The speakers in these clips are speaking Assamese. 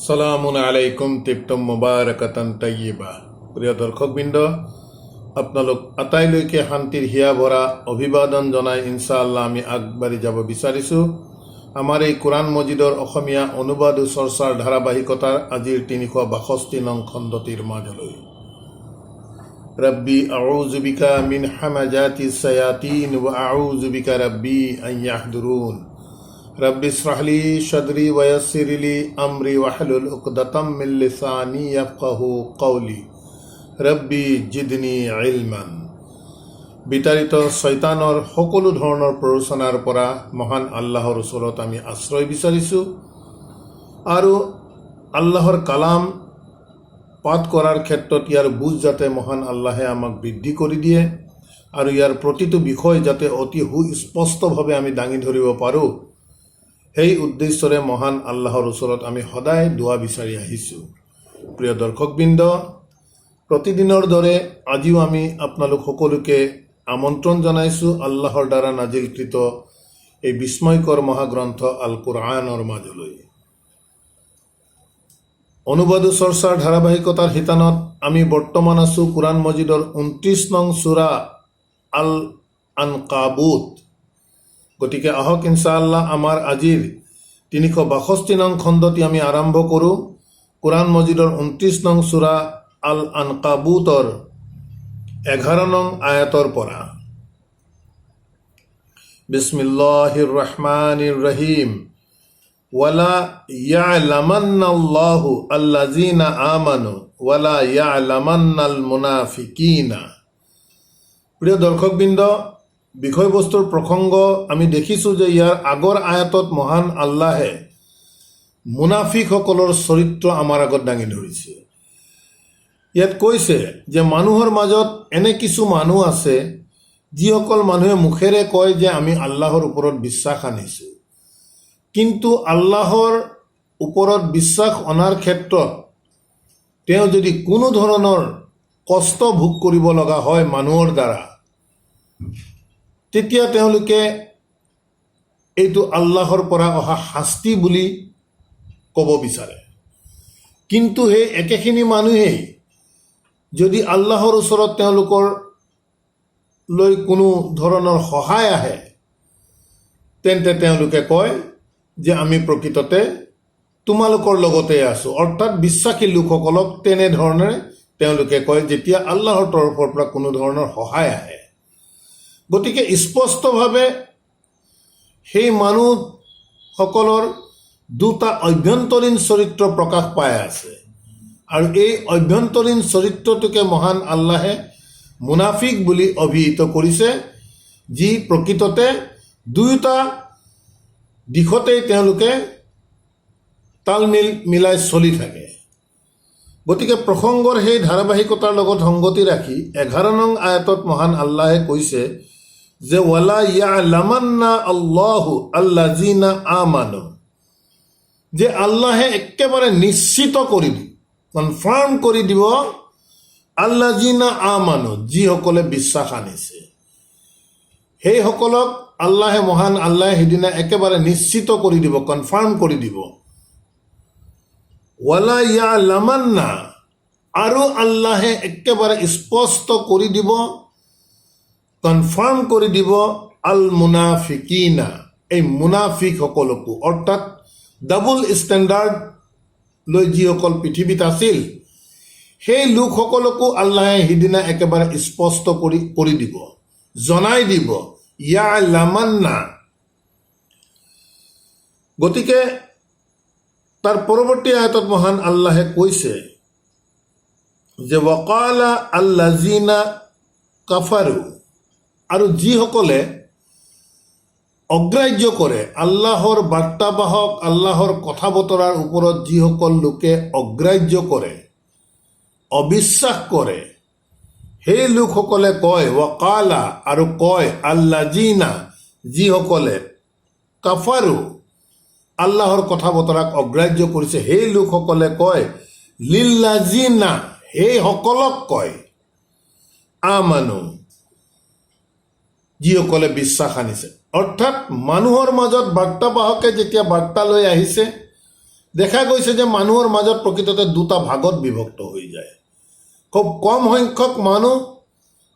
সালামুন আলাইকুম তিপ্তম মুবাৰাকাতান তাইয়্যিবা। প্ৰিয় দৰ্শকবৃন্দ, আপোনালোক আটাইলৈকে শান্তিৰ হিয়া ভৰা অভিবাদন জনাই ইনশাআল্লাহ আমি আগবাঢ়ি যাব বিচাৰিছোঁ আমাৰ এই কোৰআন মজিদৰ অসমীয়া অনুবাদ ও চৰ্চাৰ ধাৰাবাহিকতাৰ আজিৰ ৩৬২ নং খণ্ডটিৰ মাজলৈ। ৰব্বি আউযু বিকা মিন হামাজাতিছ শায়াতিন ওয়া আউযু বিকা ৰব্বি আন ইয়াহদুৰুন। रब्बि इश्रह ली सदरी वयस्सिर ली अमरी वहलुल उक़दतम मिन लिसानी यफ़क़हू क़ौली रब्बि जिदनी इल्मान। বিতাড়িত শয়তানৰ সকলো ধৰণৰ প্ৰৰোচনাৰ পৰা মহান আল্লাহৰ ওচৰত আমি আশ্ৰয় বিচাৰিছোঁ আৰু আল্লাহৰ কালাম পাঠ কৰাৰ ক্ষেত্ৰত ইয়াৰ বুজ যাতে মহান আল্লাহে আমাক বৃদ্ধি কৰি দিয়ে আৰু ইয়াৰ প্ৰতিটো বিষয় যাতে অতি সুস্পষ্টভাৱে আমি দাঙি ধৰিব পাৰোঁ, সেই উদ্দেশ্যৰে মহান আল্লাহৰ ওচৰত আমি সদায় দোৱা বিচাৰি আহিছোঁ। প্ৰিয় দৰ্শকবৃন্দ, প্ৰতিদিনৰ দৰে আজিও আমি আপোনালোক সকলোকে আমন্ত্ৰণ জনাইছোঁ আল্লাহৰ দ্বাৰা নাজিলকৃত এই বিস্ময়কৰ মহাগ্ৰন্থ আল কুৰআনৰ মাজলৈ। অনুবাদ চৰ্চাৰ ধাৰাবাহিকতাৰ শিতানত আমি বৰ্তমান আছোঁ কোৰআন মজিদৰ ২৯ নং সূৰা আল আনকাবুত। গতিকে আহক ইনশাআল্লাহ আমাৰ আজিৰ ৩৬২ নং খণ্ডটি আমি আৰম্ভ কৰোঁ কোৰআন মজিদৰ ২৯ নং সূৰা আল আনকাবুতৰ ১১ নং আয়াতৰ পৰা। বিসমিল্লাহিৰ ৰহমানিৰ ৰহিম। ওয়ালা ইয়ালামান্নাল্লাহু আল্লাযীনা আমানু ওয়ালা ইয়ালামান্নাল মুনাফিকিনা। প্ৰিয় দৰ্শকবৃন্দ, বিষয়বস্তুৰ প্ৰসংগ আমি দেখিছোঁ যে ইয়াৰ আগৰ আয়াতত মহান আল্লাহে মুনাফিকসকলৰ চৰিত্ৰ আমাৰ আগত দাঙি ধৰিছে। ইয়াত কৈছে যে মানুহৰ মাজত এনে কিছু মানুহ আছে যিসকল মানুহে মুখেৰে কয় যে আমি আল্লাহৰ ওপৰত বিশ্বাস আনিছোঁ, কিন্তু আল্লাহৰ ওপৰত বিশ্বাস অনাৰ ক্ষেত্ৰত তেওঁ যদি কোনো ধৰণৰ কষ্ট ভোগ কৰিব লগা হয় মানুহৰ দ্বাৰা, তেতিয়া তেওঁলোকে এইটো আল্লাহৰ পৰা অহা শাস্তি বুলি ক'ব বিচাৰে। কিন্তু সেই একেখিনি মানুহেই যদি আল্লাহৰ ওচৰত তেওঁলোকৰ লৈ কোনো ধৰণৰ সহায় আহে, তেন্তে তেওঁলোকে কয় যে আমি প্ৰকৃততে তোমালোকৰ লগতে আছোঁ। অৰ্থাৎ বিশ্বাসী লোকসকলক তেনেধৰণে তেওঁলোকে কয় যেতিয়া আল্লাহৰ তৰফৰ পৰা কোনো ধৰণৰ সহায় আহে। গতিকে স্পষ্টভাৱে সেই মানুহসকলৰ দুটা অভ্যন্তৰীণ চৰিত্ৰ প্ৰকাশ পাই আছে আৰু এই অভ্যন্তৰীণ চৰিত্ৰটোকে মহান আল্লাহে মুনাফিক বুলি অভিহিত কৰিছে, যি প্ৰকৃততে দুয়োটা দিশতেই তেওঁলোকে তালমিল মিলাই চলি থাকে। গতিকে প্ৰসংগৰ সেই ধাৰাবাহিকতাৰ লগত সংগতি ৰাখি ১১ নং আয়াতত মহান আল্লাহে কৈছে যে ওয়ালা ইয়ালামান্না আল্লাহু আল্লাযীনা আমানু, যে আল্লাহে একেবাৰে নিশ্চিত কৰি দিব, কনফাৰ্ম কৰি দিব আল্লাযীনা আমানু, যিসকলে বিশ্বাস আনিছে সেইসকলক আল্লাহে মহান আল্লাহে সিদিনা একেবাৰে নিশ্চিত কৰি দিব, কনফাৰ্ম কৰি দিব। ওয়ালা ইয়ালামান্না, আৰু আল্লাহে একেবাৰে স্পষ্ট কৰি দিব, কনফাৰ্ম কৰি দিব আল মুনাফিকিনা, এই মুনাফিকসকলকো। অৰ্থাৎ ডাবল ষ্টেণ্ডাৰ্ড লৈ যিসকল পৃথিৱীত আছিল সেই লোকসকলকো আল্লাহে সিদিনা একেবাৰে স্পষ্ট কৰি দিব, জনাই দিব ইয়ালামান্না। গতিকে তাৰ পৰৱৰ্তী আয়াতত মহান আল্লাহে কৈছে যে ওয়াকালা আল্লাযীনা কাফাৰু, আৰু যিসকলে অগ্ৰাহ্য কৰে আল্লাহৰ বাৰ্তাবাহক আল্লাহৰ কথা বতৰাৰ ওপৰত, যিসকল লোকে অগ্ৰাহ্য কৰে, অবিশ্বাস কৰে, সেই লোকসকলে কয় ওয়াকালা, আৰু কয় আল্লাযীনা, যিসকলে কাফাৰু, আল্লাহৰ কথা বতৰাক অগ্ৰাহ্য কৰিছে, সেই লোকসকলে কয় লিল্লাযীনা, সেইসকলক কয় আমানু, যিসকলে বিশ্বাস আনিছে। অৰ্থাৎ মানুহৰ মাজত বাৰ্তাবাহকে যেতিয়া বাৰ্তা লৈ আহিছে দেখা গৈছে যে মানুহৰ মাজত প্ৰকৃততে দুটা ভাগত বিভক্ত হৈ যায়। খুব কম সংখ্যক মানুহ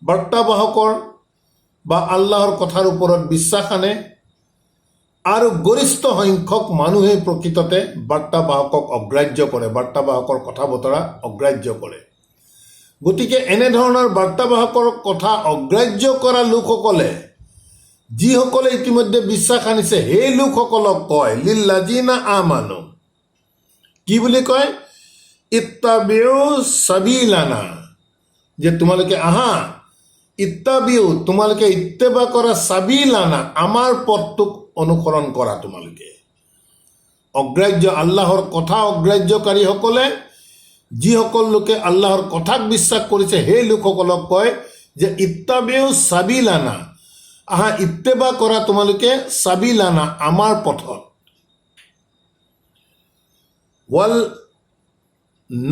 বাৰ্তাবাহকৰ বা আল্লাহৰ কথাৰ ওপৰত বিশ্বাস আনে, আৰু গৰিষ্ঠ সংখ্যক মানুহে প্ৰকৃততে বাৰ্তাবাহকক অগ্ৰাহ্য কৰে, বাৰ্তাবাহকৰ কথা বতৰা অগ্ৰাহ্য কৰে। গতিকে এনেধৰণৰ বাৰ্তাবাহকৰ কথা অগ্ৰাহ্য কৰা লোকসকলে, যিসকলে ইতিমধ্যে বিশ্বাস আনিছে, সেই লোকসকলক কয় লিল্লাযিনা আমানু, কি বুলি কয়? ইত্তাবিউ সাবিলানা, যে তোমালোকে আহা, ইত্তাবিউ, তোমালোকে ইত্তেবা কৰা, সাবিলানা, আমাৰ পথটোক অনুসৰণ কৰা। তোমালোকে অগ্ৰাহ্য, আল্লাহৰ কথা অগ্ৰাহ্যকাৰীসকলে, যিসকল লোকে আল্লাহৰ কথাক বিশ্বাস কৰিছে, সেই লোকসকলক কয় যে ইত্তাবিউ সাবিলানা, আহা ইত্তেবা কৰা তোমালোকে, সাবিলানা, আমাৰ পথত। ওয়াল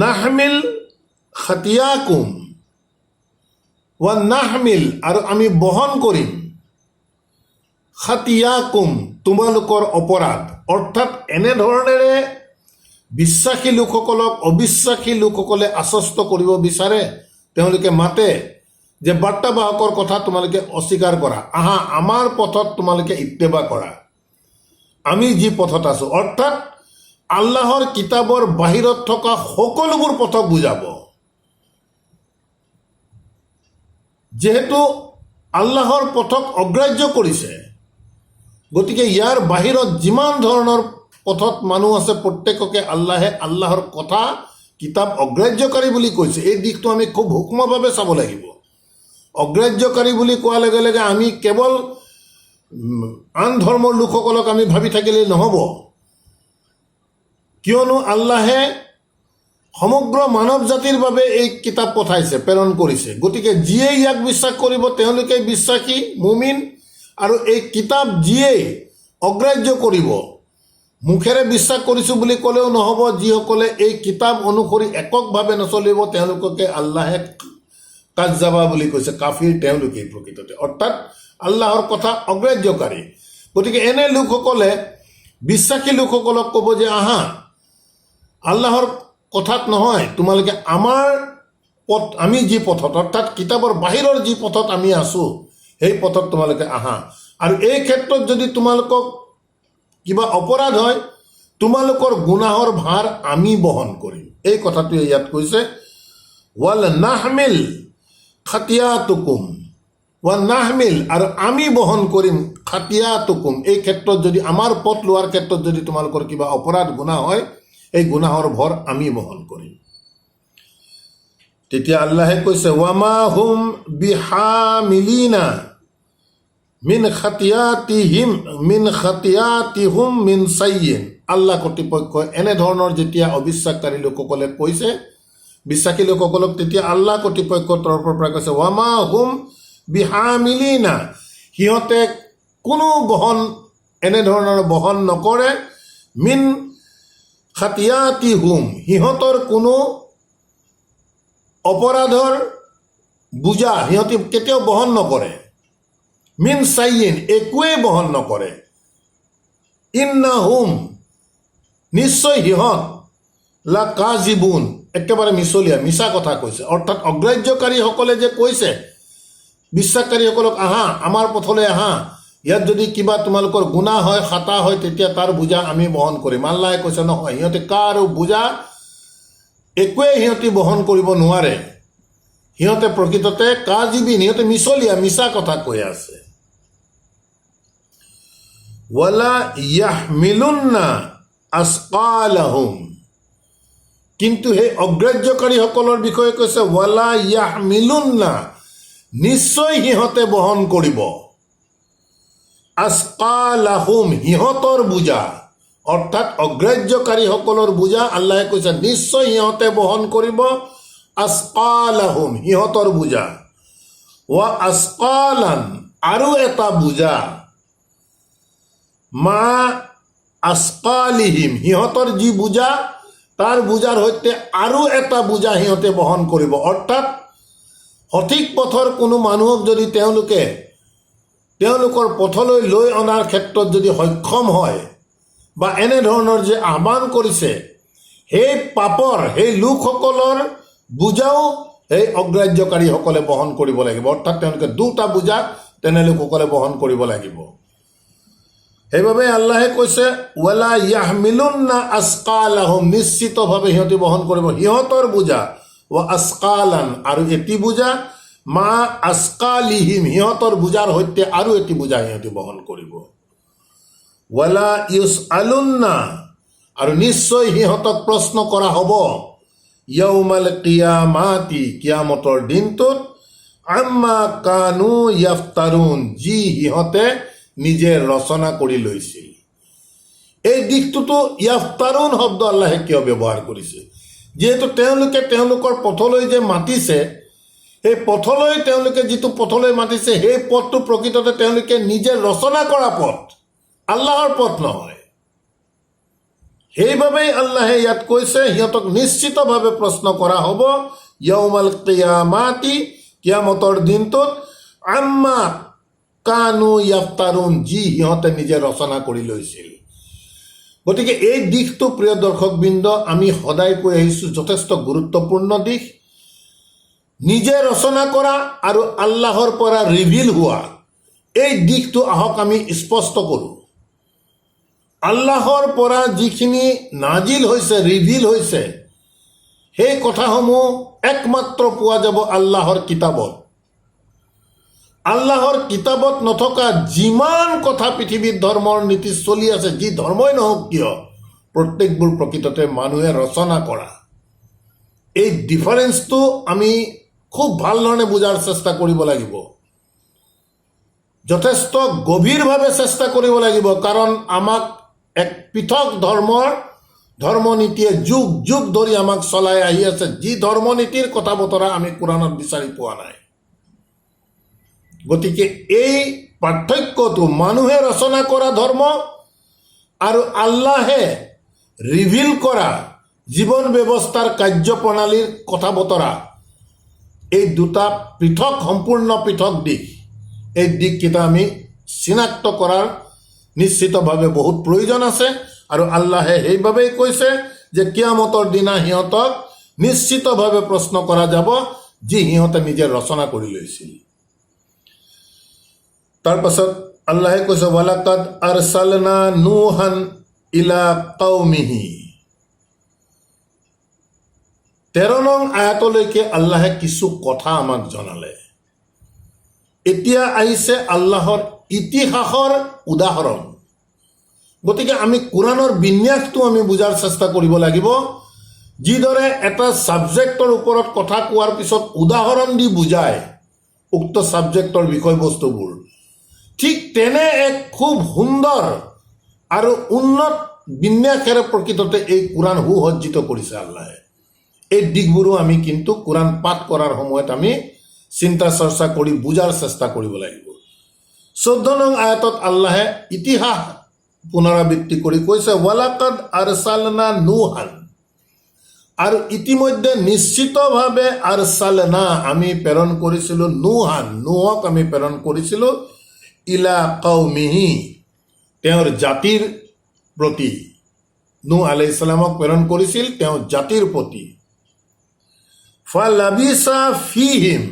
নাহমিল খাতিয়াকুম, ওয়াল নাহমিল, আৰু আমি বহন কৰিম, খাতিয়াকুম, তোমালোকৰ অপৰাধ। অৰ্থাৎ এনেধৰণেৰে বিশ্বাসী লোকসকলক অবিশ্বাসী লোকসকলে আশ্বস্ত কৰিব বিচাৰে। তেওঁলোকে মাতে যে বাৰ্তাবাহকৰ কথা তোমালোকে অস্বীকাৰ কৰা, আহা আমাৰ পথত তোমালোকে ইত্তেবা কৰা, আমি যি পথত আছো। অৰ্থাৎ আল্লাহৰ কিতাপৰ বাহিৰত থকা সকলোবোৰ পথক বুজাব। যেহেতু আল্লাহৰ পথক অগ্ৰাহ্য কৰিছে, গতিকে ইয়াৰ বাহিৰত যিমান ধৰণৰ পথত মানুহ আছে, প্ৰত্যেককে আল্লাহে আল্লাহৰ কথা কিতাপ অগ্ৰাহ্যকাৰী বুলি কৈছে। এই দিশটো আমি খুব সূক্ষ্মভাৱে চাব লাগিব। অগ্ৰাহ্যকাৰী বুলি কোৱাৰ লগে লগে আমি কেৱল আন ধৰ্মৰ লোকসকলক আমি ভাবি থাকিলেই নহ'ব, কিয়নো আল্লাহে সমগ্ৰ মানৱ জাতিৰ বাবে এই কিতাপ পঠাইছে, প্ৰেৰণ কৰিছে। গতিকে যিয়ে ইয়াক বিশ্বাস কৰিব তেওঁলোকে বিশ্বাসী মুমিন, আৰু এই কিতাপ যিয়ে অগ্ৰাহ্য কৰিব, মুখেৰে বিশ্বাস কৰিছোঁ বুলি ক'লেও নহ'ব, যিসকলে এই কিতাপ অনুসৰি এককভাৱে নচলিব তেওঁলোককে আল্লাহে কাজ্জাবা বুলি কৈছে, কাফিৰ তেওঁলোকেই প্ৰকৃততে, অৰ্থাৎ আল্লাহৰ কথা অগ্ৰাহ্যকাৰী। গতিকে এনে লোকসকলে বিশ্বাসী লোকসকলক ক'ব যে আহা আল্লাহৰ কথাত নহয়, তোমালোকে আমাৰ পথ, আমি যি পথত, অৰ্থাৎ কিতাপৰ বাহিৰৰ যি পথত আমি আছোঁ, সেই পথত তোমালোকে আহা। আৰু এই ক্ষেত্ৰত যদি তোমালোকক কিবা অপৰাধ হয়, তোমালোকৰ গুনাহৰ ভাৰ আমি বহন কৰিম। এই কথাটোৱে ইয়াত কৈছে, ওয়াল নাহমিল খাতিয়াতুকুম, ওয়াল নাহমিল, আৰু আমি বহন কৰিম, খাতিয়াতুকুম, এই ক্ষেত্ৰত যদি আমাৰ পথ লোৱাৰ ক্ষেত্ৰত যদি তোমালোকৰ কিবা অপৰাধ গুনাহ হয়, এই গুনাহৰ ভৰ আমি বহন কৰিম। তেতিয়া আল্লাহে কৈছে, ওয়ামা হুম বিহামিলিনা মিন খাতিয়াতিহুম মিন সাইয়্যিন। আল্লাহ কৰ্তৃপক্ষই এনেধৰণৰ যেতিয়া অবিশ্বাসকাৰী লোকসকলে কৈছে বিশ্বাসী লোকসকলক, তেতিয়া আল্লাহ কৰ্তৃপক্ষৰ তৰফৰ পৰা কৈছে, ওয়ামা হুম বিহামিলিনা, সিহঁতে কোনো এনেধৰণৰ বহন নকৰে, মিন খাতিয়াতিহুম, সিহঁতৰ কোনো অপৰাধৰ বুজা সিহঁতে কেতিয়াও বহন নকৰে, মিন সাইয়্যিন, একোৱেই বহন নকৰে, ইন্নাহুম, নিশ্চয় সিহঁত, লা কাজিবুন, একেবাৰে মিছলীয়া, মিছা কথা কৈছে। অৰ্থাৎ অগ্ৰাহ্যকাৰীসকলে যে কৈছে বিশ্বাসকাৰীসকলক আহা আমাৰ পথলৈ আহা, ইয়াত যদি কিবা তোমালোকৰ গুনাহ হয়, খাতা হয়, তেতিয়া তাৰ বুজা আমি বহন কৰিম। আল্লাহে কৈছে নহয়, সিহঁতে কাৰো বুজা একোৱেই সিহঁতে বহন কৰিব নোৱাৰে। সিহঁতে প্ৰকৃততে কাজিবিন, সিহঁতে মিছলীয়া, মিছা কথা কৈ আছে। ওয়ালা ইয়াহমিলুন্না আসকালাহুম, কিন্তু সেই অগ্ৰাহ্যকাৰীসকলৰ বিষয়ে কৈছে, ওয়ালা ইয়াহমিলুন্না, নিশ্চয় সিহঁতে বহন কৰিব, আসকালাহুম, সিহঁতৰ বুজা, অৰ্থাৎ অগ্ৰাহ্যকাৰীসকলৰ বুজা আল্লাহে কৈছে নিশ্চয় সিহঁতে বহন কৰিব, আসকালাহুম, সিহঁতৰ বুজা, ওয়া আসকালান, আৰু এটা বুজা, মা আসকালিহিম, সিহঁতৰ যি বুজা তাৰ বুজাৰ সৈতে আৰু এটা বুজা সিহঁতে বহন কৰিব। অৰ্থাৎ সঠিক পথৰ কোনো মানুহক যদি তেওঁলোকৰ পথলৈ লৈ অনাৰ ক্ষেত্ৰত যদি সক্ষম হয়, বা এনেধৰণৰ যে আহ্বান কৰিছে, সেই পাপৰ সেই লোকসকলৰ বোজাও সেই অগ্ৰাহ্যকাৰীসকলে বহন কৰিব লাগিব। অৰ্থাৎ তেওঁলোকে দুটা বোজা তেনে লোকসকলে বহন কৰিব লাগিব। সেইবাবে আল্লাহে কৈছে ৱালা ইয়াহমিলুন্না আসকালাহুম, নিশ্চিতভাৱে সিহঁতে বহন কৰিব সিহঁতৰ বোজা, ৱা আসকালান, আৰু এটি বোজা, মা আসকালিহিম, সিহঁতৰ বোজাৰ সৈতে আৰু এটি বোজা সিহঁতে বহন কৰিব। ৱালা ইউসআলুন্না, আৰু নিশ্চয় সিহঁতক প্ৰশ্ন কৰা হ'ব ইয়াউমাল কিয়ামাতি, কিয়ামতৰ দিনটোত, আম্মা কানু ইয়াফতাৰুন, যি সিহঁতে নিজে ৰচনা কৰি লৈছিল। এই দিশটোতো ইয়াফতাৰুন শব্দ আল্লাহে কিয় ব্যৱহাৰ কৰিছে? যিহেতু তেওঁলোকে তেওঁলোকৰ পথলৈ যে মাতিছে, সেই পথলৈ তেওঁলোকে যিটো পথলৈ মাতিছে সেই পথটো প্ৰকৃততে তেওঁলোকে নিজে ৰচনা কৰা পথ, আল্লাহৰ পথ নহয়। সেইবাবেই আল্লাহে ইয়াত কৈছে সিহঁতক নিশ্চিতভাৱে প্ৰশ্ন কৰা হ'ব ইয়াউমাল কিয়ামাতি, কিয়ামতৰ দিনটোত, আম্মা কানু ইয়াফতাৰুন, যি সিহঁতে নিজে ৰচনা কৰি লৈছিল। গতিকে এই দিশটো প্ৰিয় দৰ্শকবৃন্দ আমি সদায় কৈ আহিছোঁ, যথেষ্ট গুৰুত্বপূৰ্ণ দিশ। নিজে ৰচনা কৰা আৰু আল্লাহৰ পৰা ৰিভিল হোৱা, এই দিশটো আহক আমি স্পষ্ট কৰোঁ। আল্লাহৰ পৰা যিখিনি নাজিল হৈছে, ৰিভিল হৈছে, সেই কথাসমূহ একমাত্ৰ পোৱা যাব আল্লাহৰ কিতাপত। আল্লাহৰ কিতাপত নথকা যিমান কথা পৃথিৱীত ধৰ্মৰ নীতি চলি আছে, যি ধৰ্মই নহওক কিয়, প্ৰত্যেকবোৰ প্ৰকৃততে মানুহে ৰচনা কৰা। এই ডিফাৰেঞ্চটো আমি খুব ভাল ধৰণে বুজাৰ চেষ্টা কৰিব লাগিব, যথেষ্ট গভীৰভাৱে চেষ্টা কৰিব লাগিব। কাৰণ আমাক এক পৃথক ধৰ্মনীতিয়ে যুগ যুগ ধৰি আমাক চলাই আহি আছে, যি ধৰ্মনীতিৰ কথা বতৰা আমি কোৰাণত বিচাৰি পোৱা নাই। গতিকে এই পাৰ্থক্যটো, মানুহে ৰচনা কৰা ধৰ্ম আৰু আল্লাহে ৰিভিল কৰা জীৱন ব্যৱস্থাৰ কাৰ্যপ্ৰণালীৰ কথা বতৰা, এই দুটা পৃথক, সম্পূৰ্ণ পৃথক দিশ। এই দিশকেইটা আমি চিনাক্ত কৰাৰ নিশ্চিতভাৱে বহুত প্ৰয়োজন আছে। আৰু আল্লাহে সেইবাবেই কৈছে যে কিয়ামতৰ দিনা সিহঁতক নিশ্চিতভাৱে প্ৰশ্ন কৰা যাব, যি সিহঁতে নিজে ৰচনা কৰি লৈছিল। তাৰ পাছত আল্লাহে কৈছে ৱালাকাদ আৰসালনা নূহান ইলা কওমিহি। 13 নং আয়াতলৈকে আল্লাহে কিছু কথা আমাক জনালে। এতিয়া আহিছে আল্লাহৰ ইতিহাসৰ উদাহৰণ। গতিকে আমি কোৰাণৰ বিন্যাসটো আমি বুজাৰ চেষ্টা কৰিব লাগিব। যিদৰে এটা ছাবজেক্টৰ ওপৰত কথা কোৱাৰ পিছত উদাহৰণ দি বুজায় উক্ত ছাবজেক্টৰ বিষয়বস্তুবোৰ, ঠিক তেনে এক খুব সুন্দৰ আৰু উন্নত বিন্যাসেৰে প্ৰকৃততে এই কোৰাণ সুসজ্জিত কৰিছে আল্লাহে। এই দিশবোৰো আমি কিন্তু কোৰাণ পাঠ কৰাৰ সময়ত আমি চিন্তা চৰ্চা কৰি বুজাৰ চেষ্টা কৰিব লাগিব। 14 নং আয়াতত আল্লাহে ইতিহাস পুনৰাবৃত্তি কৰি কৈছে ৱালাকাদ আৰসালনা নূহান, আৰু ইতিমধ্যে নিশ্চিতভাৱে আৰসালনা, আমি প্ৰেৰণ কৰিছিলোঁ নূহান, নূহক আমি প্ৰেৰণ কৰিছিলোঁ ইলা কওমিহি, তেওঁৰ জাতিৰ প্ৰতি। নূহ আলাইহিস সালামক প্ৰেৰণ কৰিছিল তেওঁ জাতিৰ প্ৰতি। ফালাবিসা ফিহিম,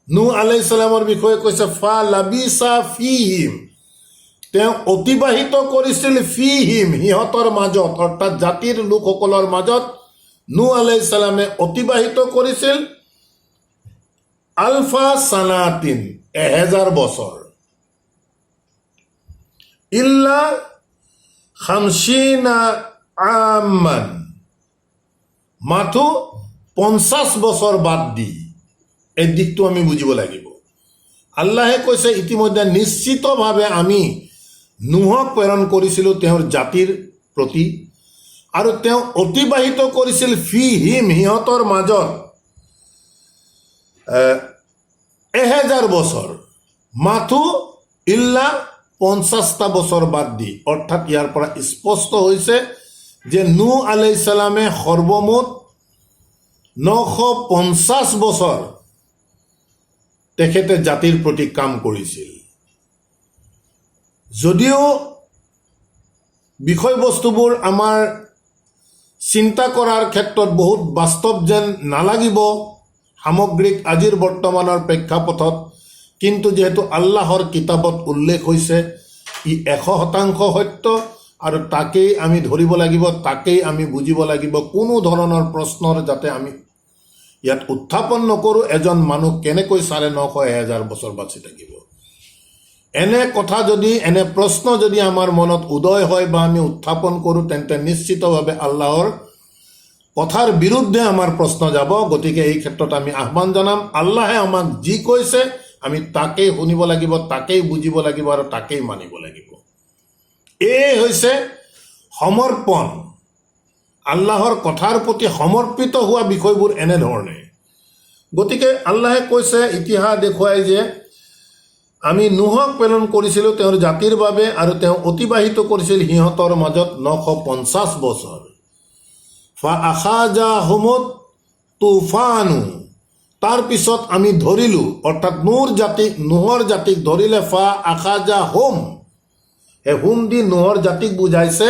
নূহ আলাইহিস সালামৰ বিষয়ে কৈছে ফালাবিসা ফিহিম, তেওঁ অতিবাহিত কৰিছিল ফিহিম, সিহঁতৰ মাজত, অৰ্থাৎ জাতিৰ লোকসকলৰ মাজত নূহ আলাইহিস সালামে অতিবাহিত কৰিছিল আলফা সানাতিন, 1000 বছৰ, ইল্লা খামসিনা আমান, মাথো 50 বছৰ বাদ দি। এই দিশটো আমি বুজিব লাগিব। আল্লাহে কৈছে ইতিমধ্যে নিশ্চিতভাৱে আমি নূহক প্ৰেৰণ কৰিছিলোঁ তেওঁৰ জাতিৰ প্ৰতি, আৰু তেওঁ অতিবাহিত কৰিছিল ফিহিম, সিহঁতৰ মাজত 1000 বছৰ, মাথো ইল্লা 50টা বছৰ বাদ দি। অৰ্থাৎ ইয়াৰ পৰা স্পষ্ট হৈছে যে নূহ আলাইহিস সালামে সৰ্বমুঠ 950 বছৰ তেখেতে জাতিৰ প্ৰতি কাম কৰিছিল। যদিও বিষয়বস্তুবোৰ আমাৰ চিন্তা কৰাৰ ক্ষেত্ৰত বহুত বাস্তৱ যেন নালাগিব সামগ্ৰিক আজিৰ বৰ্তমানৰ প্ৰেক্ষাপটত, কিন্তু যিহেতু আল্লাহৰ কিতাপত উল্লেখ হৈছে ই 100% সত্য আৰু তাকেই আমি ধৰিব লাগিব, তাকেই আমি বুজিব লাগিব। কোনো ধৰণৰ প্ৰশ্নৰ যাতে আমি ইয়াত উত্থাপন নকৰোঁ এজন মানুহ কেনেকৈ 950,000 বছৰ বাচি থাকিব। এনে কথা যদি, এনে প্ৰশ্ন যদি আমাৰ মনত উদয় হয় বা আমি উত্থাপন কৰোঁ, তেন্তে নিশ্চিতভাৱে আল্লাহৰ কথাৰ বিৰুদ্ধে আমাৰ প্ৰশ্ন যাব। গতিকে এই ক্ষেত্ৰত আমি আহ্বান জনাম, আল্লাহে আমাক যি কৈছে আমি তাকেই শুনিব লাগিব, তাকেই বুজিব লাগিব আৰু তাকেই মানিব লাগিব। এই হৈছে সমৰ্পণ। আল্লাহৰ কথাৰ প্ৰতি সমৰ্পিত হোৱা বিষয়বোৰ এনেধৰণে। গতিকে আল্লাহে কৈছে, ইতিহাস দেখুৱাই যে আমি নুহক প্ৰেৰণ কৰিছিলোঁ তেওঁৰ জাতিৰ বাবে আৰু তেওঁ অতিবাহিত কৰিছিল সিহঁতৰ মাজত 950 বছৰ। ফাআখাযাহুমুত তুফানু, তাৰ পিছত আমি ধৰিলোঁ, অৰ্থাৎ নুহৰ জাতিক ধৰিলে। ফাআখাযাহুম, হুম দি নুহৰ জাতিক বুজাইছে।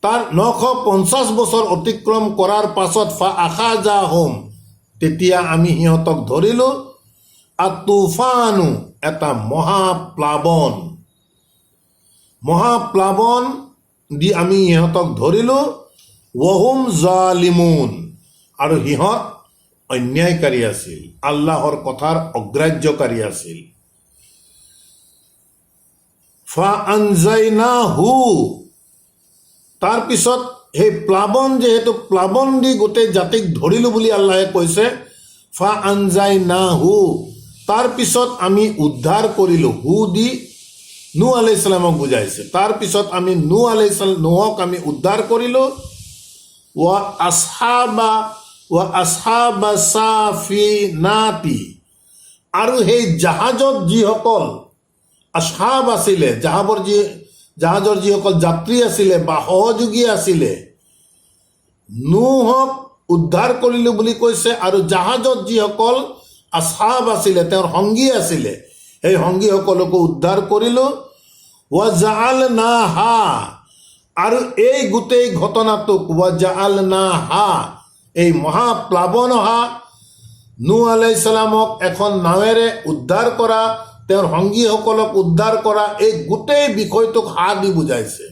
তাৰ 950 বছৰ অতিক্ৰম কৰাৰ পাছত ফাআখাযাহুম, তেতিয়া আমি সিহঁতক ধৰিলোঁ। আতুফানু, এটা মহাপ্লাৱন দি আমি সিহঁতক ধৰিলোঁ। ওয়াহুম জালিমুন, আৰু সিহঁত অন্যায়কাৰী আছিল, আল্লাহৰ কথাৰ অগ্ৰাহ্যকাৰী আছিল। ফাআনজাইনাহু, তাৰপিছত সেই প্লাৱন, যিহেতু প্লাৱন দি গোটেই জাতিক ধৰিলোঁ বুলি আল্লাহে কৈছে, ফাআনজাইনাহু, তাৰপিছত আমি উদ্ধাৰ কৰিলোঁ। হু দি নূহ আলাইহিছ সালামক বুজাইছে। তাৰপিছত আমি নুহক আমি উদ্ধাৰ কৰিলোঁ। ওয়া আসহাবা সাফিনাতি, আৰু সেই জাহাজত যিসকল আসহাব আছিলে, জাহাজৰ যিসকল যাত্ৰী আছিলে বা সহযোগী আছিলে, নুহক উদ্ধাৰ কৰিলোঁ বুলি কৈছে। আৰু জাহাজত যিসকল আসহাব আছিলে, তেওঁৰ সংগী আছিলে, সেই সংগীসকলকো উদ্ধাৰ কৰিলোঁ। ওয়াজআলনাহা, আৰু এই গোটেই ঘটনাটোক ওয়াজআলনাহা, এই মহাপ্লাৱন অহা, নূহ আলাইহিছ সালামক এখন নাৱেৰে উদ্ধাৰ কৰা, তেওঁৰ সংগীসকলক উদ্ধাৰ কৰা, এই গোটেই বিষয়টোক হা দি বুজাইছে।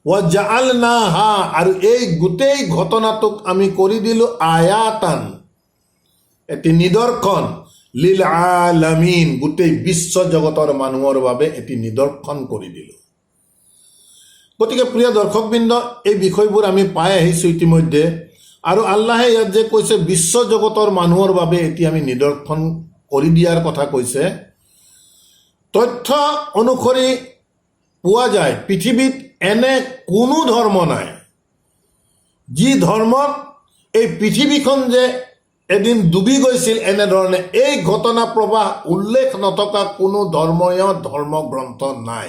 ওয়াজআলনাহা, আৰু এই গোটেই ঘটনাটোক আমি কৰি দিলোঁ আয়াতান, এটি নিদৰ্শন, লিল আলামিন, গোটেই বিশ্ব জগতৰ মানুহৰ বাবে এটি নিদৰ্শন কৰি দিলোঁ। গতিকে প্ৰিয় দৰ্শকবৃন্দ, এই বিষয়বোৰ আমি পাই আহিছোঁ ইতিমধ্যে। আৰু আল্লাহে ইয়াত যে কৈছে বিশ্ব জগতৰ মানুহৰ বাবে এটি আমি নিদৰ্শন কৰি দিয়াৰ কথা কৈছে, তথ্য অনুসৰি পোৱা যায় পৃথিৱীত এনে কোনো ধৰ্ম নাই যি ধৰ্মত এই পৃথিৱীখন যে এদিন ডুবি গৈছিল এনেধৰণে এই ঘটনা প্ৰবাহ উল্লেখ নথকা কোনো ধৰ্মগ্ৰন্থ নাই।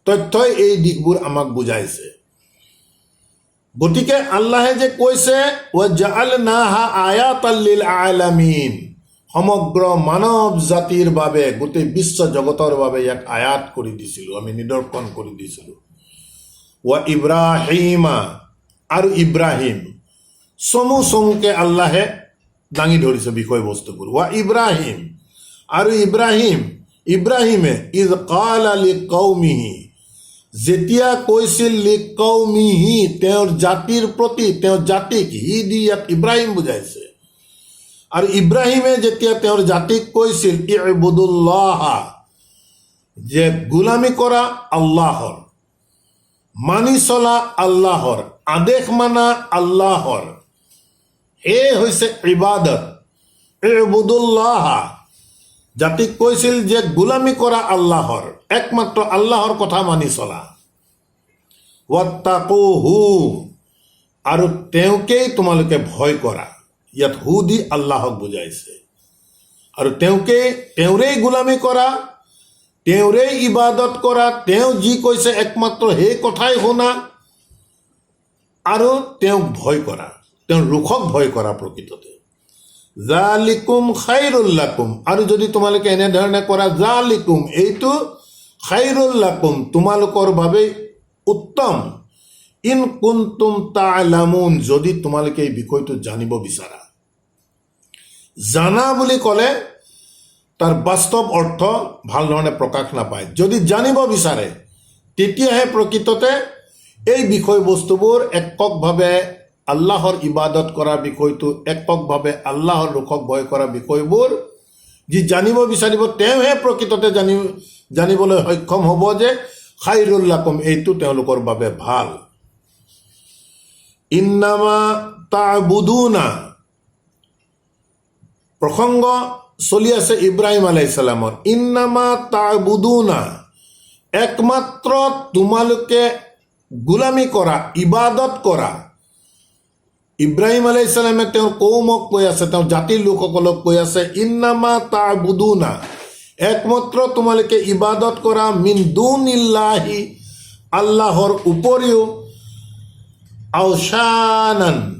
তথ্যই এই দিশবোৰ আমাক বুজাইছে। গতিকে আল্লাহে যে কৈছে ওয়াজআলনাহা আয়াতাল লিল আলামিন, সমগ্ৰ মানৱ জাতিৰ বাবে, গোটেই বিশ্ব জগতৰ বাবে ইয়াক আয়াত কৰি দিছিলোঁ, আমি নিদৰ্শন কৰি দিছিলোঁ। ওয়া ইব্ৰাহিমা, আৰু ইব্ৰাহিম, চমুকে আল্লাহে দাঙি ধৰিছে বিষয়বস্তুবোৰ। ওয়া ইব্ৰাহিম, আৰু ইব্ৰাহিমে ইজ কালা লিকৌমিহি, যেতিয়া কৈছিল লিকৌমিহি, তেওঁৰ জাতিৰ প্ৰতি, তেওঁৰ জাতিক, হি দি ইয়াত ইব্ৰাহিম বুজাইছে। আৰু ইব্ৰাহিমে যেতিয়া তেওঁৰ জাতিক কৈছিল ইবুদুল্লাহ, যে গোলামী কৰা আল্লাহৰ, মানি চলা আল্লাহৰ, আদেশ মানা আল্লাহৰ, এই হৈছে ইবাদত। ইবুদুল্লাহ, জাতিক কৈছিল যে গোলামী কৰা আল্লাহৰ, একমাত্ৰ আল্লাহৰ কথা মানি চলা। ওয়াত্তাকুহু, আৰু তেওঁকেই তোমালোকে ভয় কৰা। ইয়াত হু দি আল্লাহক বুজাইছে। আৰু তেওঁৰেই গোলামী কৰা, তেওঁৰেই ইবাদত কৰা, তেওঁ যি কৈছে একমাত্ৰ সেই কথাই শুনা, আৰু তেওঁক ভয় কৰা, তেওঁৰ ৰোষক ভয় কৰা। প্ৰকৃততে জালিকুম খাইৰুল লাকুম, আৰু যদি তোমালোকে এনেধৰণে কৰা, জালিকুম, এইটো খাইৰুল লাকুম, তোমালোকৰ বাবে উত্তম ইন কুনতুম তা'লামুন যদি তোমালোকে এই বিষয়টো জানিব বিচাৰা জানা বুলি ক'লে তাৰ বাস্তৱ অৰ্থ ভাল ধৰণে প্ৰকাশ নাপায় যদি জানিব বিচাৰে তেতিয়াহে প্ৰকৃততে এই বিষয়বস্তুবোৰ এককভাৱে আল্লাহৰ ইবাদত কৰা বিষয়টো এককভাৱে আল্লাহৰ লোকক ভয় কৰা বিষয়বোৰ যি জানিব বিচাৰিব তেওঁহে প্ৰকৃততে জানিবলৈ সক্ষম হ'ব যে খাইৰুল লাকুম এইটো তেওঁলোকৰ বাবে ভাল ইন্নামা তা'বুদুনা প্ৰসংগ চলি আছে ইব্ৰাহিম আলাইহিস সালামৰ ইন্নামা তা'বুদুনা একমাত্ৰ তোমালোকে গোলামী কৰা ইবাদত কৰা ইব্ৰাহিম আলাইহিস সালামে তেওঁৰ কৌমক কৈ আছে তেওঁৰ জাতিৰ লোকসকলক কৈ আছে ইন্নামা তা'বুদুনা একমাত্ৰ তোমালোকে ইবাদত কৰা মিন দুনিল্লাহি আল্লাহৰ উপৰিও আওশানান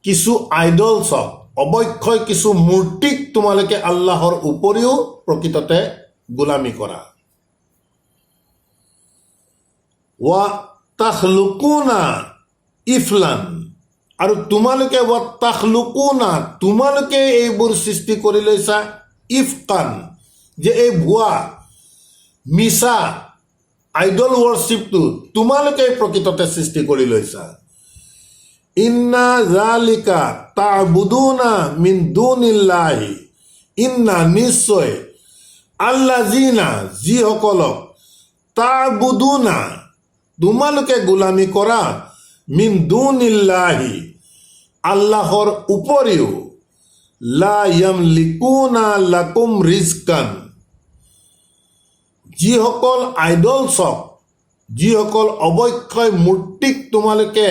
কিছু আইডলছক অবক্ষয় কিছু মূৰ্তিক তোমালোকে আল্লাহৰ উপৰিও প্ৰকৃততে গোলামী কৰা ওয়া তাখলুকুনা ইফলান আৰু তোমালোকে ওয়া তাখলুকুনা তোমালোকে এইবোৰ সৃষ্টি কৰি লৈছা ইফকান যে এই ভুৱা মিছা আইডল ওয়াৰ্শিপটো তোমালোকে প্ৰকৃততে সৃষ্টি কৰি লৈছা ইন্না জালিকা তা'বুদুনা মিন দুনিল্লাহি ইন্না নিশ্চয় আল্লাযিনা যিসকলক তা'বুদুনা তোমালোকে গোলামী কৰা মিন দুনিল্লাহি আল্লাহৰ উপৰিও লা ইয়ামলিকুনা লাকুম ৰিজকান যিসকল আইডলছক যিসকল অবক্ষয় মূৰ্তিক তোমালোকে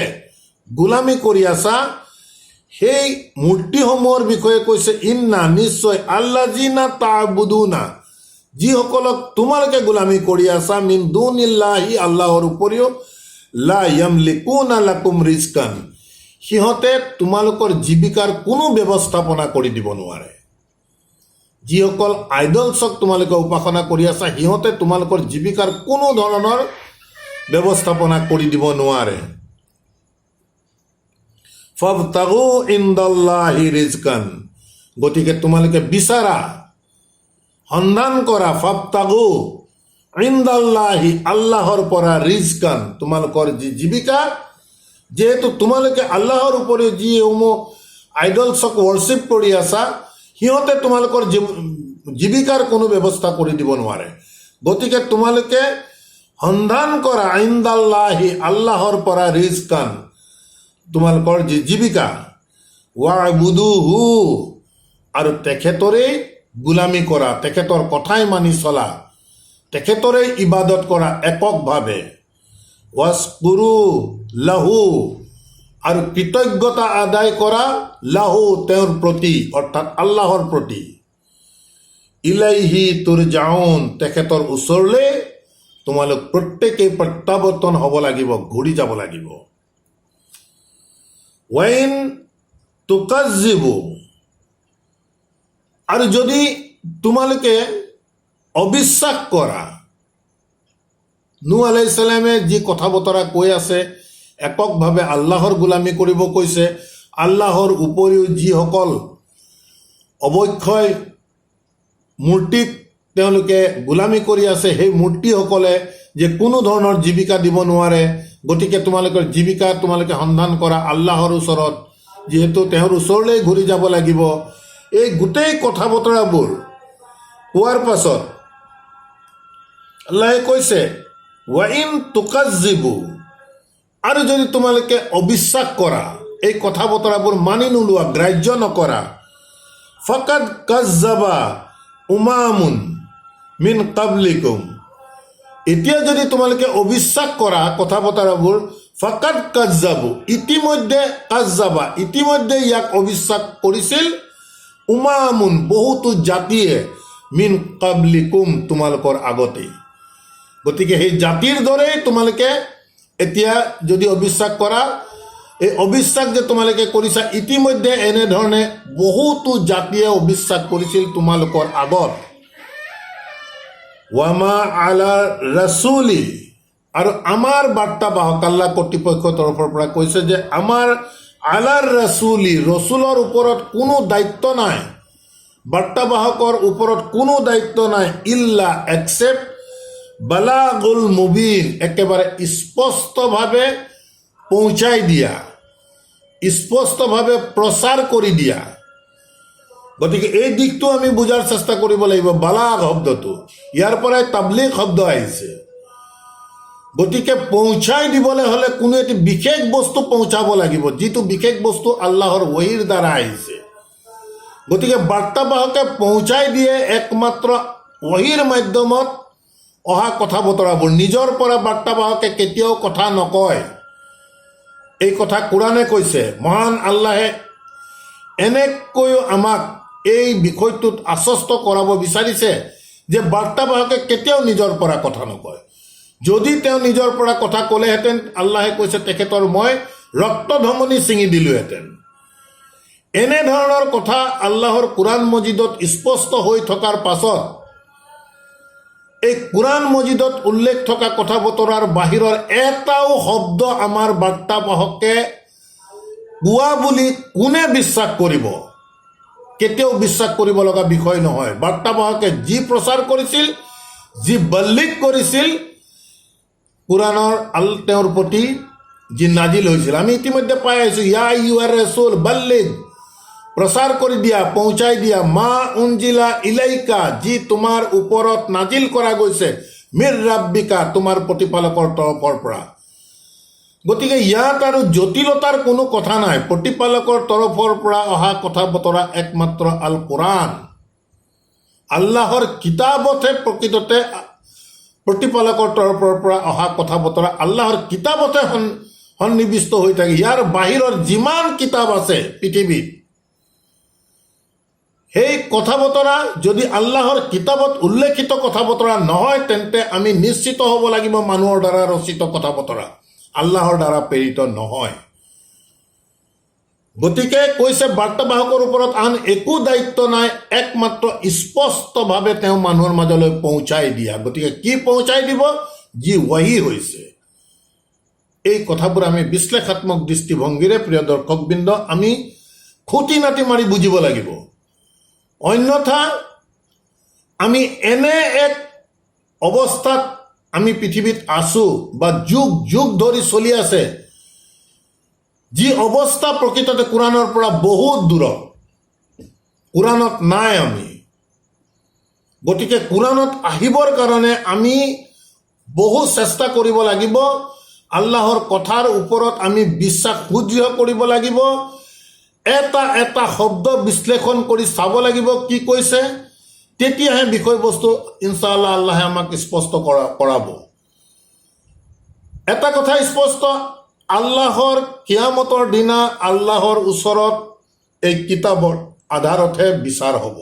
গোলামী কৰি আছা সেই মূৰ্তিসমূহৰ বিষয়ে কৈছে ইন্না নিশ্চয় আল্লাযিনা তা'বুদুনা যিসকলক তোমালোকে গোলামী কৰি আছা মিন দুনিল্লাহি আল্লাহৰ উপৰিও লা ইয়ামলিকুনা লাকুম ৰিজকান সিহঁতে তোমালোকৰ জীৱিকাৰ কোনো ব্যৱস্থাপনা কৰি দিব নোৱাৰে যিসকল আইডলছক তোমালোকে উপাসনা কৰি আছা সিহঁতে তোমালোকৰ জীৱিকাৰ কোনো ধৰণৰ ব্যৱস্থাপনা কৰি দিব নোৱাৰে ফাবতাগু ইনদাল্লাহি ৰিজকান গতিকে তোমালোকে বিচাৰা সন্ধান কৰা ফাবতাগু ইনদাল্লাহি আল্লাহৰ পৰা ৰিজকান তোমালোকৰ যি জীৱিকা যেহেতু তোমালোকে আল্লাহৰ উপৰিও যিসমূহ আইডলছক ৱৰ্শ্বিপ কৰি আছা সিহঁতে তোমালোকৰ জীৱিকাৰ কোনো ব্যৱস্থা কৰি দিব নোৱাৰে গতিকে তোমালোকে সন্ধান কৰা ইনদাল্লাহি আল্লাহৰ পৰা ৰিজকান তোমালোকৰ যি জীৱিকা ৱাবুদুহু আৰু তেখেতৰে গোলামী কৰা তেখেতৰ কথাই মানি চলা তেখেতৰে ইবাদত কৰা এককভাৱে ৱাস্কুৰু লাহু আৰু কৃতজ্ঞতা আদায় কৰা লাহু তেওঁৰ প্ৰতি অৰ্থাৎ আল্লাহৰ প্ৰতি ইলাইহি তুৰজাউন তেখেতৰ ওচৰলৈ তোমালোক প্ৰত্যেকেই প্ৰত্যাৱৰ্তন হ'ব লাগিব ঘূৰি যাব লাগিব ওয়াইন তুকাজ্জিবু আৰু যদি তোমালোকে অবিশ্বাস কৰা নূহ আলাইহিস সালামে যি কথা বতৰা কৈ আছে এককভাৱে আল্লাহৰ গোলামী কৰিব কৈছে আল্লাহৰ উপৰিও যিসকল অবক্ষয় মূৰ্তিক তেওঁলোকে গোলামী কৰি আছে সেই মূৰ্তিসকলে যে কোনো ধৰণৰ জীৱিকা দিব নোৱাৰে গতিকে তোমালোকৰ জীৱিকা তোমালোকে সন্ধান কৰা আল্লাহৰ ওচৰত যিহেতু তেওঁৰ ওচৰলৈ ঘূৰি যাব লাগিব এই গোটেই কথা বতৰাবোৰ কোৱাৰ পাছত আল্লাহে কৈছে ওয়াইন তুকাজ্জিবু আৰু যদি তোমালোকে অবিশ্বাস কৰা এই কথা বতৰাবোৰ মানি নোলোৱা গ্ৰাহ্য নকৰা ফাকাদ কাজ্জাবা উমামুন মিন কাবলিকুম এতিয়া যদি তোমালোকে অবিশ্বাস কৰা কথা বতৰাবোৰ ফাকাদ কাজ্জাবু ইতিমধ্যে ইয়াক অবিশ্বাস কৰিছিল উমামুন বহুতো জাতিয়ে মিন কাবলিকুম তোমালোকৰ আগতে গতিকে সেই জাতিৰ দৰেই তোমালোকে এতিয়া যদি অবিশ্বাস কৰা এই অবিশ্বাস যে তোমালোকে কৰিছা ইতিমধ্যে এনেধৰণে বহুতো জাতিয়ে অবিশ্বাস কৰিছিল তোমালোকৰ আগত ওয়ামা আলা ৰাসূলি আৰু আমাৰ বাৰ্তাবাহক আল্লাহ কৰ্তৃপক্ষৰ তৰফৰ পৰা কৈছে যে আমাৰ আলাৰ ৰাছুলি ৰচুলৰ ওপৰত কোনো দায়িত্ব নাই, বাৰ্তাবাহকৰ ওপৰত কোনো দায়িত্ব নাই, ইল্লা একচেপ্ট বালাগুল মুবিন, একেবাৰে স্পষ্টভাৱে পৌঁছাই দিয়া, স্পষ্টভাৱে প্ৰচাৰ কৰি দিয়া। গতিকে এই দিশটো আমি বুজাৰ চেষ্টা কৰিব লাগিব। বালাগ শব্দটো ইয়াৰ পৰাই তাবলিগ শব্দ আহিছে। গতিকে পৌঁছাই দিবলৈ হ'লে কোনো এটি বিশেষ বস্তু পৌঁছাব লাগিব, যিটো বিশেষ বস্তু আল্লাহৰ ৱহীৰ দ্বাৰা আহিছে। গতিকে বাৰ্তাবাহকে পৌঁছাই দিয়ে একমাত্ৰ ৱহীৰ মাধ্যমত অহা কথা বতৰাবোৰ। নিজৰ পৰা বাৰ্তাবাহকে কেতিয়াও কথা নকয়। এই কথা কোৰাণে কৈছে। মহান আল্লাহে এনেকৈও আমাক এই বিষয়টোত আশ্বস্ত কৰাব বিচাৰিছে যে বাৰ্তাবাহকে কেতিয়াও নিজৰ পৰা কথা নকয়। যদি তেওঁ নিজৰ পৰা কথা ক'লেহেঁতেন, আল্লাহে কৈছে তেখেতৰ মই ৰক্ত ধমনী ছিঙি দিলোহেঁতেন। এনেধৰণৰ কথা আল্লাহৰ কোৰাণ মজিদত স্পষ্ট হৈ থকাৰ পাছত এই কোৰাণ মজিদত উল্লেখ থকা কথা বতৰাৰ বাহিৰৰ এটাও শব্দ আমাৰ বাৰ্তাবাহকে কোৱা বুলি কোনে বিশ্বাস কৰিব? কেতিয়াও বিশ্বাস কৰিব লগা বিষয় নহয়। বাৰ্তাবাহকে যি প্ৰচাৰ কৰিছিল, যি বল্লিগ কৰিছিল, কোৰাণৰ তেওঁৰ প্ৰতি যি নাজিল হৈছিল, আমি ইতিমধ্যে পাই আহিছোঁ। ইয়া আইয়ুহাৰ ৰাছূল বল্লিগ, প্ৰচাৰ কৰি দিয়া, পৌঁছাই দিয়া, মা উনজিলা ইলাইকা, যি তোমাৰ ওপৰত নাজিল কৰা গৈছে, মিৰ ৰাব্বিকা, তোমাৰ প্ৰতিপালকৰ তৰফৰ পৰা। গতিকে ইয়াত আৰু জটিলতাৰ কোনো কথা নাই। প্ৰতিপালকৰ তৰফৰ পৰা অহা কথা বতৰা একমাত্ৰ আল কোৰাণ, আল্লাহৰ কিতাপতহে প্ৰকৃততে প্ৰতিপালকৰ তৰফৰ পৰা অহা কথা বতৰা আল্লাহৰ কিতাপতহে সন্নিৱিষ্ট হৈ থাকে। ইয়াৰ বাহিৰৰ যিমান কিতাপ আছে পৃথিৱীত, সেই কথা বতৰা যদি আল্লাহৰ কিতাপত উল্লেখিত কথা বতৰা নহয়, তেন্তে আমি নিশ্চিত হ'ব লাগিব মানুহৰ দ্বাৰা ৰচিত কথা বতৰা, আল্লাহৰ দ্বাৰা প্ৰেৰিত নহয়। গতিকে কৈছে বাৰ্তাবাহকৰ ওপৰত আন একো দায়িত্ব নাই, একমাত্ৰ স্পষ্টভাৱে তেওঁ মানুহৰ মাজলৈ পৌঁছাই দিয়া। গতিকে কি পৌঁছাই দিব? যি ৱহী হৈছে। এই কথাবোৰ আমি বিশ্লেষাত্মক দৃষ্টিভংগীৰে প্ৰিয় দৰ্শকবৃন্দ আমি খুঁটি নাটি মাৰি বুজিব লাগিব। অন্যথা আমি এনে এক অৱস্থাত আমি পৃথিৱীত আছোঁ বা যুগ যুগ ধৰি চলি আছে, যি অৱস্থা প্ৰকৃততে কোৰাণৰ পৰা বহুত দূৰত, কোৰাণত নাই আমি। গতিকে কোৰাণত আহিবৰ কাৰণে আমি বহু চেষ্টা কৰিব লাগিব। আল্লাহৰ কথাৰ ওপৰত আমি বিশ্বাস সুদৃঢ় কৰিব লাগিব। এটা এটা শব্দ বিশ্লেষণ কৰি চাব লাগিব কি কৈছে, তেতিয়াহে বিষয়বস্তু ইনশাআল্লাহ আল্লাহে আমাক স্পষ্ট কৰাব। এটা কথা স্পষ্ট, আল্লাহৰ কিয়ামতৰ দিনা আল্লাহৰ ওচৰত এই কিতাপৰ আধাৰতহে বিচাৰ হ'ব।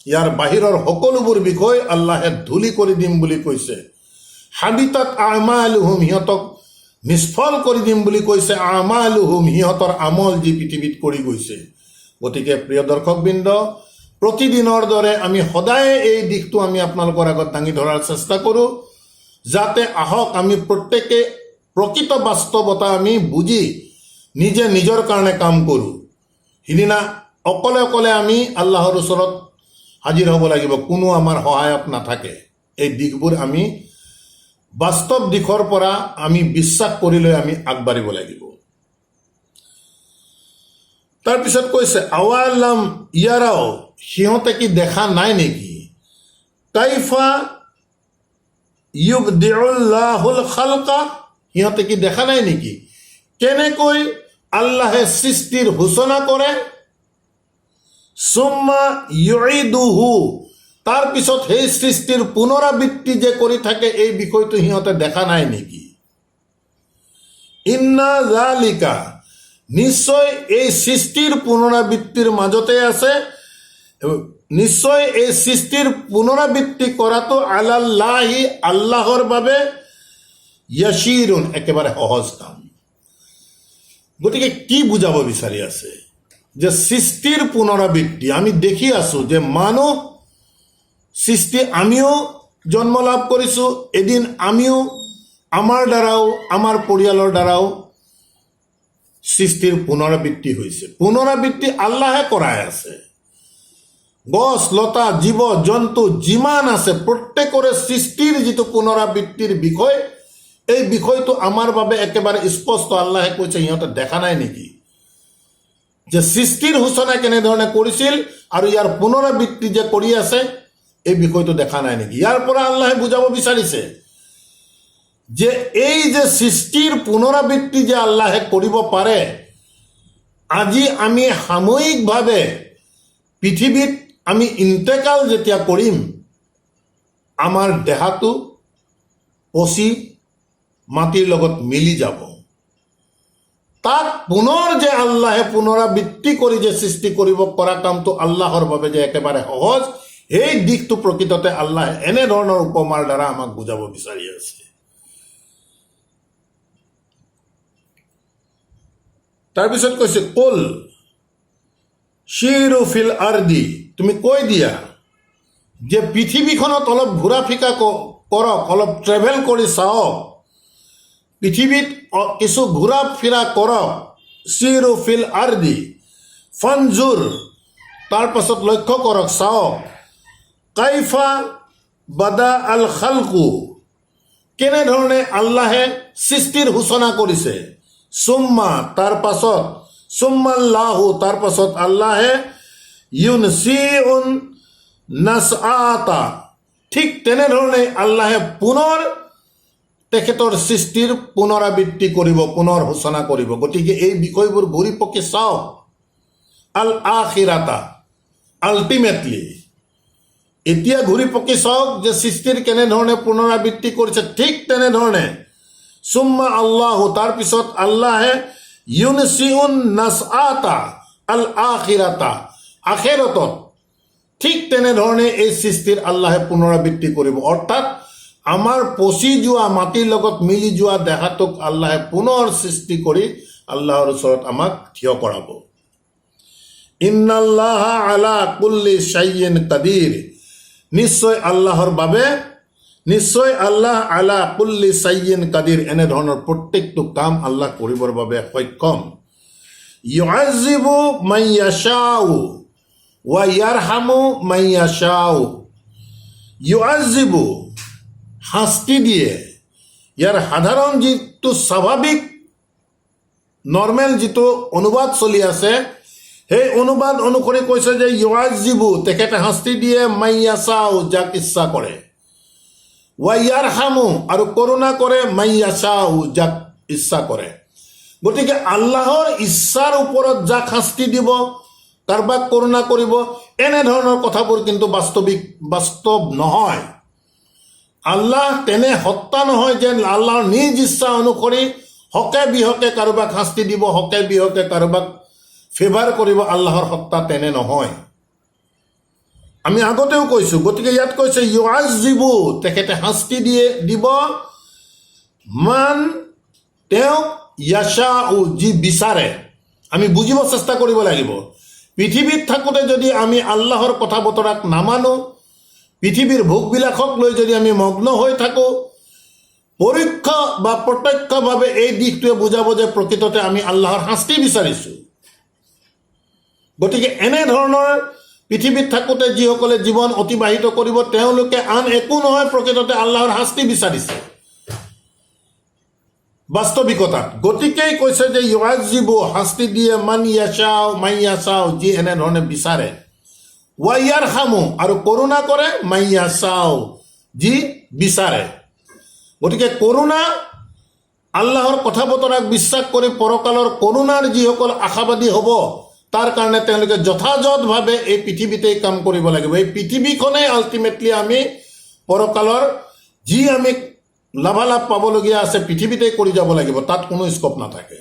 ইয়াৰ বাহিৰৰ সকলোবোৰ বিষয় আল্লাহে ধূলি কৰি দিম বুলি কৈছে। হাবিতাত আমালুহুম, সিহঁতক নিষ্ফল কৰি দিম বুলি কৈছে। আমালুহুম, সিহঁতৰ আমল যি পৃথিৱীত কৰি গৈছে। গতিকে প্ৰিয় দৰ্শকবৃন্দ, প্ৰতিদিনৰ দৰে আমি সদায় এই দিশটো আমি আপোনালোকৰ আগত দাঙি ধৰাৰ চেষ্টা কৰোঁ, যাতে আহক আমি প্ৰত্যেকে প্ৰকৃত বাস্তৱতা আমি বুজি নিজে নিজৰ কাৰণে কাম কৰোঁ। সিদিনা অকলে অকলে আমি আল্লাহৰ ওচৰত হাজিৰ হ'ব লাগিব, কোনো আমাৰ সহায়ক নাথাকে। এই দিশবোৰ আমি বাস্তৱ দিশৰ পৰা আমি বিশ্বাস কৰি লৈ আমি আগবাঢ়িব লাগিব। তাৰপিছত কৈছে আৱালাম ইয়াৰাও, সিহঁতে কি দেখা নাই নেকি? কাইফা ইউবদিউল্লাহুল খালকা, সিহঁতে কি দেখা নাই নেকি কেনেকৈ আল্লাহে সৃষ্টিৰ সূচনা কৰে? সুম্মা ইউইদুহু, তাৰপিছত সেই সৃষ্টিৰ পুনৰাবৃত্তি যে কৰি থাকে, এই বিষয়টো সিহঁতে দেখা নাই নেকি? ইন্না যালিকা, নিশ্চয় এই সৃষ্টিৰ পুনৰাবৃত্তিৰ মাজতে আছে, নিশ্চয় এই সৃষ্টিৰ পুনৰাবৃত্তি কৰাটো আলাল্লাহি, আল্লাহৰ বাবে ইয়াসিৰুন, একেবাৰে সহজ কাম। গতিকে কি বুজাব বিচাৰি আছে? যে সৃষ্টিৰ পুনৰাবৃত্তি আমি দেখি আছো যে মানুহ সৃষ্টি, আমিও জন্ম লাভ কৰিছোঁ, এদিন আমিও আমাৰ দ্বাৰাও আমাৰ পৰিয়ালৰ দ্বাৰাও সৃষ্টিৰ পুনৰাবৃত্তি হৈছে। পুনৰাবৃত্তি আল্লাহে কৰাই আছে। গছ লতা জীৱ জন্তু যিমান আছে প্ৰত্যেকৰে সৃষ্টিৰ যিটো পুনৰাবৃত্তিৰ বিষয়, এই বিষয়টো আমাৰ বাবে একেবাৰে স্পষ্ট। আল্লাহে কৈছে সিহঁতে দেখা নাই নেকি যে সৃষ্টিৰ সূচনা কেনেধৰণে কৰিছিল আৰু ইয়াৰ পুনৰাবৃত্তি যে কৰি আছে এই বিষয়টো দেখা নাই নেকি? ইয়াৰ পৰা আল্লাহে বুজাব বিচাৰিছে যে এই যে সৃষ্টিৰ পুনৰাবৃত্তি যে আল্লাহে কৰিব পাৰে, আজি আমি সাময়িকভাৱে পৃথিৱীত আমি ইন্তেকাল যেতিয়া কৰিম, আমাৰ দেহাটো পচি মাটিৰ লগত মিলি যাব। তাক পুনৰ যে আল্লাহে পুনৰাবৃত্তি কৰি যে সৃষ্টি কৰিব পৰা কামটো আল্লাহৰ বাবে যে একেবাৰে সহজ, এই দিশটো প্ৰকৃততে আল্লাহে এনেধৰণৰ উপমাৰ দ্বাৰা আমাক বুজাব বিচাৰি আছে। তাৰপিছত কৈছে কুল শিৰু ফিল আৰদি, তুমি কৈ দিয়া যে পৃথিৱীখনত অলপ ঘূৰা ফিকা কৰক, অলপ ট্ৰেভেল কৰি চাওক, পৃথিৱীত কিছু ঘূৰা ফিৰা কৰক। শিৰু ফিল আৰদি ফানজুৰ, তাৰপাছত লক্ষ্য কৰক, চাওক, কাইফা বাদা আল খালকু, কেনেধৰণে আল্লাহে সৃষ্টিৰ সূচনা কৰিছে। সুম্মা, তাৰপাছত সুম্মাল্লাহু, তাৰপাছত আল্লাহে ইউনছিউন নাসআতা, ঠিক তেনেধৰণে আল্লাহে পুনৰ তেখেতৰ সৃষ্টিৰ পুনৰাবৃত্তি কৰিব, পুনৰ সূচনা কৰিব। গতিকে এই বিষয়বোৰ ঘূৰি পকি চাওক। আল আখিৰাতা, আল্টিমেটলি এতিয়া ঘূৰি পকি চাওক যে সৃষ্টিৰ কেনেধৰণে পুনৰাবৃত্তি কৰিছে। ঠিক তেনেধৰণে সুম্মা আল্লাহু, তাৰপিছত আল্লাহে ইউনছিউন নাসআতা আল আখিৰাতা, আখেৰতত ঠিক তেনেধৰণে এই সৃষ্টিৰ আল্লাহে পুনৰাবৃত্তি কৰিব। অৰ্থাৎ আমাৰ পচি যোৱা মাটিৰ লগত মিলি যোৱা দেহাটোক আল্লাহে পুনৰ সৃষ্টি কৰি আল্লাহৰ ওচৰত আমাক থিয় কৰাব। ইন্নাল্লাহ আলা কুল্লি শাইইন কাদিৰ, নিশ্চয় আল্লাহৰ বাবে, নিশ্চয় আল্লাহ আলা কুল্লি শাইইন কাদিৰ, এনেধৰণৰ প্ৰত্যেকটো কাম আল্লাহ কৰিবৰ বাবে সক্ষম। ইউআযিবু মান ইয়াশাউ ওয়া ইয়াৰহামু মান ইয়াশাউ, ইউআযিবু শাস্তি দিয়ে। ইয়াৰ সাধাৰণ যিটো স্বাভাৱিক নৰ্মেল যিটো অনুবাদ চলি আছে, সেই অনুবাদ অনুসৰি কৈছে যে ইউআযিবু, তেখেতে শাস্তি দিয়ে, মান ইয়াশাউ, যাক ইচ্ছা কৰে, ওয়া ইয়াৰহামু, আৰু কৰোণা কৰে, মান ইয়াশাউ, যাক ইচ্ছা কৰে। গতিকে আল্লাহৰ ইচ্ছাৰ ওপৰত যাক শাস্তি দিব, কাৰোবাক কৰোণা কৰিব, এনেধৰণৰ কথাবোৰ কিন্তু বাস্তৱ নহয়। আল্লাহ তেনে সত্তা নহয় যে আল্লাহৰ নিজ ইচ্ছা অনুসৰি হকে বিহকে কাৰোবাক শাস্তি দিব, হকে বিহকে কাৰোবাক ফেভাৰ কৰিব। আল্লাহৰ সত্তা তেনে নহয়, আমি আগতেও কৈছো। গতিকে ইয়াত কৈছে ইউআযিবু, তেখেতে শাস্তি দিব, মান তেওঁক, ইয়াশাউ, যি বিচাৰে। আমি বুজিব চেষ্টা কৰিব লাগিব। পৃথিৱীত থাকোঁতে যদি আমি আল্লাহৰ কথা বতৰাক নামানো, পৃথিৱীৰ ভোগবিলাসক লৈ যদি আমি মগ্ন হৈ থাকোঁ, পৰোক্ষ বা প্ৰত্যক্ষভাৱে এই দিশটোৱে বুজাব যে প্ৰকৃততে আমি আল্লাহৰ শাস্তি বিচাৰিছোঁ। গতিকে এনেধৰণৰ পৃথিৱীত থাকোঁতে যিসকলে জীৱন অতিবাহিত কৰিব, তেওঁলোকে আন একো নহয়, প্ৰকৃততে আল্লাহৰ শাস্তি বিচাৰিছে বাস্তৱিকতাত। গতিকেই কৈছে যে ইউআযিবু, শাস্তি দিয়ে, মান ইয়াশাউ, যি এনেধৰণে বিচাৰে, ওয়া ইয়াৰহামু, আৰু কৰোণা কৰে, মান ইয়াশাউ, যি বিচাৰে। গতিকে কৰোণা, আল্লাহৰ কথা বতৰাক বিশ্বাস কৰি পৰকালৰ কৰোণাৰ যিসকল আশাবাদী হ'ব, তাৰ কাৰণে তেওঁলোকে যথাযথভাৱে এই পৃথিৱীতেই কাম কৰিব লাগিব। এই পৃথিৱীখনেই আল্টিমেটলি আমি পৰকালৰ যি আমি লাভালাভ পাবলগীয়া আছে পৃথিৱীতেই কৰি যাব লাগিব, তাত কোনো স্কোপ নাথাকে।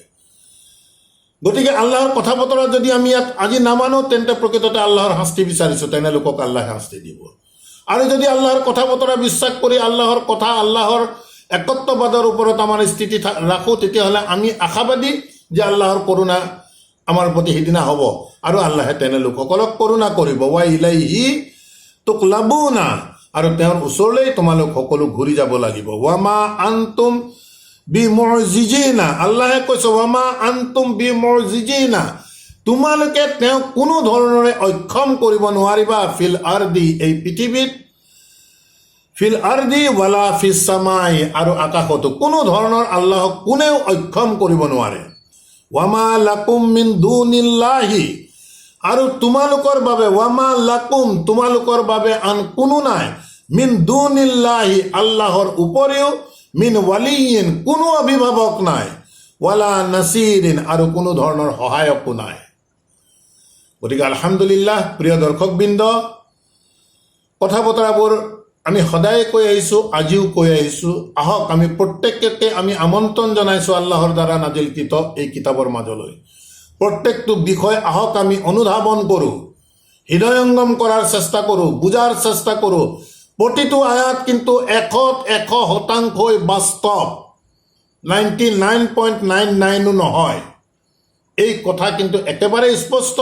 গতিকে আল্লাহৰ কথা বতৰা যদি আমি ইয়াত আজি নামানো, তেন্তে প্ৰকৃততে আল্লাহৰ শাস্তি বিচাৰিছোঁ, তেনে লোকক আল্লাহে শাস্তি দিব। আৰু যদি আল্লাহৰ কথা বতৰা বিশ্বাস কৰি আল্লাহৰ কথা, আল্লাহৰ একত্ববাদৰ ওপৰত আমাৰ স্থিতি ৰাখোঁ, তেতিয়াহ'লে আমি আশাবাদী যে আল্লাহৰ কৰোণা আমাৰ প্ৰতি সিদিনা হ'ব, আৰু আল্লাহে তেনে লোকসকলক কৰোণা কৰিব। ওয়া ইলাইহি তুকলাবুনা, আৰু তেওঁৰ ওচৰলৈ তোমালোক সকলো ঘূৰি যাব লাগিব। ৱামা আনতুম বিমুজিজিনা, আল্লাহে কৈছে ৱামা আনতুম বিমুজিজিনা, তোমালোকে তেওঁক কোনো ধৰণৰে অক্ষম কৰিব নোৱাৰিবা ফিল আৰদি, এই পৃথিৱীত, ফিল আৰদি ৱালা ফিছ সামাই, আৰু আকাশতো কোনো ধৰণৰ আল্লাহক কোনেও অক্ষম কৰিব নোৱাৰে। ৱামা লাকুম মিন দুনিল্লাহি, আৰু তোমালোকৰ বাবে, ৱামা লাকুম তোমালোকৰ বাবে আন কোনো নাই, মিন দুনিল্লাহি আল্লাহৰ উপৰিও, মিন ৱালিয়িন কোনো অভিভাৱক নাই, ৱালা নাছিৰিন আৰু কোনো ধৰণৰ সহায়কো নাই। গতিকে আলহামদুলিল্লাহ, প্ৰিয় দৰ্শকবৃন্দ, কথা বতৰাবোৰ আমি সদায় কৈ আহিছোঁ, আজিও কৈ আহিছোঁ। আহক আমি প্ৰত্যেককে আমি আমন্ত্ৰণ জনাইছোঁ আল্লাহৰ দ্বাৰা নাজিলকৃত এই কিতাপৰ মাজলৈ। প্ৰত্যেকটো বিষয় আহক আমি অনুধাৱন কৰোঁ, হৃদয়ংগম কৰাৰ চেষ্টা কৰোঁ, বুজাৰ চেষ্টা কৰোঁ। প্ৰতিটো আয়াত কিন্তু 100% বাস্তৱ, 99.99 নহয়। এই কথা কিন্তু একেবাৰে স্পষ্ট,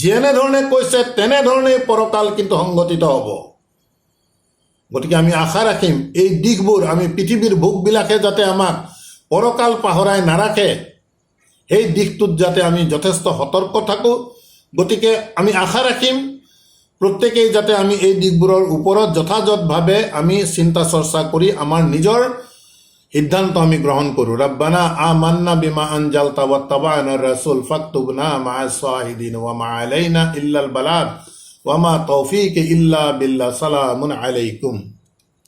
যেনেধৰণে কৈছে তেনেধৰণেই পৰকাল কিন্তু সংঘটিত হ'ব। গতিকে আমি আশা ৰাখিম এই দিশবোৰ, আমি পৃথিৱীৰ ভোগবিলাকে যাতে আমাক পৰকাল পাহৰাই নাৰাখে, সেই দিশটোত যাতে আমি যথেষ্ট সতৰ্ক থাকোঁ। গতিকে আমি আশা ৰাখিম প্ৰত্যেকেই যাতে আমি এই দিশবোৰৰ ওপৰত যথাযথভাৱে আমি চিন্তা চৰ্চা কৰি আমাৰ নিজৰ সিদ্ধান্ত আমি গ্ৰহণ কৰোঁ। ৰব্বানা আমান্না বিমা আনজালতা ওয়াত্তাবা'না রাসূল ফাকতুবনা মা'আস শাহিদিন ওয়া মা আলাইনা ইল্লাল বালাগ ওয়া মা তাওফীকি ইল্লা বিল্লাহ। সালামুন আলাইকুম।